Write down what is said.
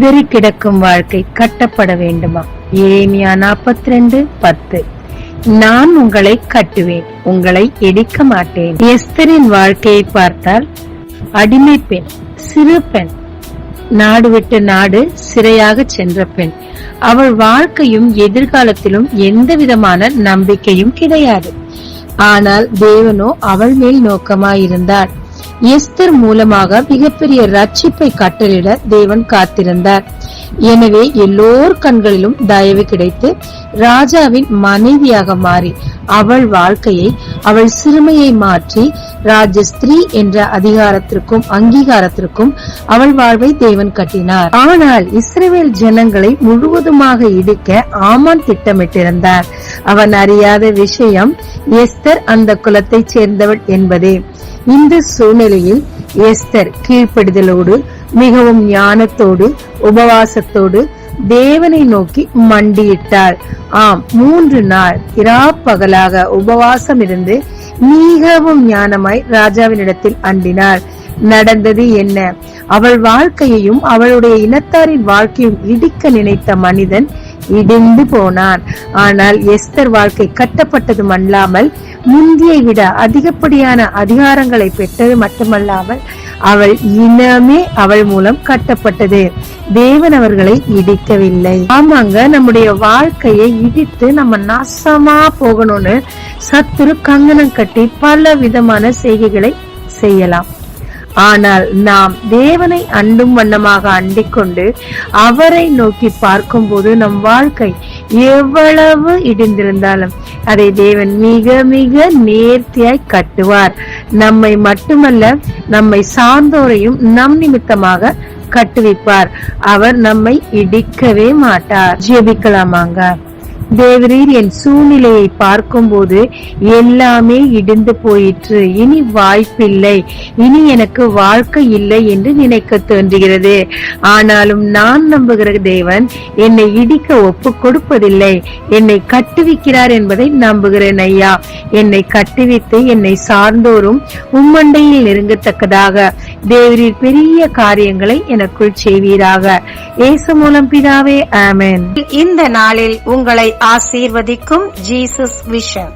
சிதறி கிடக்கும் வாழ்க்கை கட்டப்பட வேண்டுமா? எரேமியா 42:10. நான் உங்களை கட்டுவேன், உங்களை இடிக்க மாட்டேன். எஸ்தரின் வாழ்க்கையை பார்த்தால் அடிமை பெண், சிறு பெண், நாடு விட்டு நாடு சிறையாக சென்ற பெண். அவள் வாழ்க்கையும் எதிர்காலத்திலும் எந்த விதமான நம்பிக்கையும் கிடையாது. ஆனால் தேவனோ அவள் மேல் நோக்கமாயிருந்தார். எஸ்தர் மூலமாக மிகப்பெரிய ரட்சிப்பை கட்டளிட தேவன் காத்திருந்தார். எனவே எல்லோர் கண்களிலும் தயவு கிடைத்து ராஜாவின் மனைவியாக மாறி அவள் வாழ்க்கையை, அவள் சிறுமையை மாற்றி ராஜஸ்திரீ என்ற அதிகாரத்திற்கும் அங்கீகாரத்திற்கும் அவள் வாழ்வை தேவன் கட்டினார். ஆனால் இஸ்ரவேல் ஜனங்களை முழுவதுமாக இடிக்க ஆமான் திட்டமிட்டிருந்தார். அவன் அறியாத விஷயம் எஸ்தர் அந்த குலத்தைச் சேர்ந்தவள் என்பதே. இந்த சூழ்நிலையில் எஸ்தர் கீழ்ப்படிதலோடு, மிகவும் ஞானத்தோடு, உபவாசத்தோடு தேவனை நோக்கி மண்டியிட்டாள். 3 நாள் இராப்பகலாக உபவாசம் இருந்து மிகவும் ஞானமாய் ராஜாவினிடத்தில் அண்டினாள். நடந்தது என்ன? அவள் வாழ்க்கையையும் அவளுடைய இனத்தாரின் வாழ்க்கையும் இடிக்க நினைத்த மனிதன் இடிந்து போனான். ஆனால் எஸ்தர் வாழ்க்கை கட்டப்பட்டதும் அல்லாமல் முந்தியை விட அதிகப்படியான அதிகாரங்களை பெற்றது மட்டுமல்லாமல் அவள் இனமே அவள் மூலம் கட்டப்பட்டது. தேவன் அவர்களை இடிக்கவில்லை. ஆமாங்க, நம்முடைய வாழ்க்கையை இடித்து நம்ம நாசமா போகணும்னு சத்துரு கங்கணம் கட்டி பல விதமான செய்கைகளை செய்யலாம். ஆனால் நாம் தேவனை அண்டும் வண்ணமாக அண்டிக்கொண்டு அவரை நோக்கி பார்க்கும் போது நம் வாழ்க்கை எவ்வளவு இடிந்திருந்தாலும் அதை தேவன் மிக மிக நேர்த்தியாய் கட்டுவார். நம்மை மட்டுமல்ல, நம்மை சார்ந்தோரையும் நம் நிமித்தமாக கட்டுவிப்பார். அவர் நம்மை இடிக்கவே மாட்டார். ஜெபிக்கலாமாங்க. தேவரீர், என் சூழ்நிலையை பார்க்கும் போது எல்லாமே இடிந்து போயிற்று, இனி வாய்ப்பில்லை, இனி எனக்கு வாழ்க்கை இல்லை என்று நினைக்க தோன்றுகிறது. ஆனாலும் நான் நம்புகிற தேவன் என்னை இடிக்க ஒப்பு கொடுப்பதில்லை, என்னை கட்டுவிக்கிறார் என்பதை நம்புகிறேன் ஐயா. என்னை கட்டுவித்து என்னை சார்ந்தோரும் உம்மண்டையில் நெருங்கத்தக்கதாக தேவரீர் பெரிய காரியங்களை எனக்குள் செய்வீராக. இயேசு மூலம் பிதாவே, ஆமென். இந்த நாளில் உங்களை ஆசீர்வதிக்கும் ஜீசஸ் விஷன்.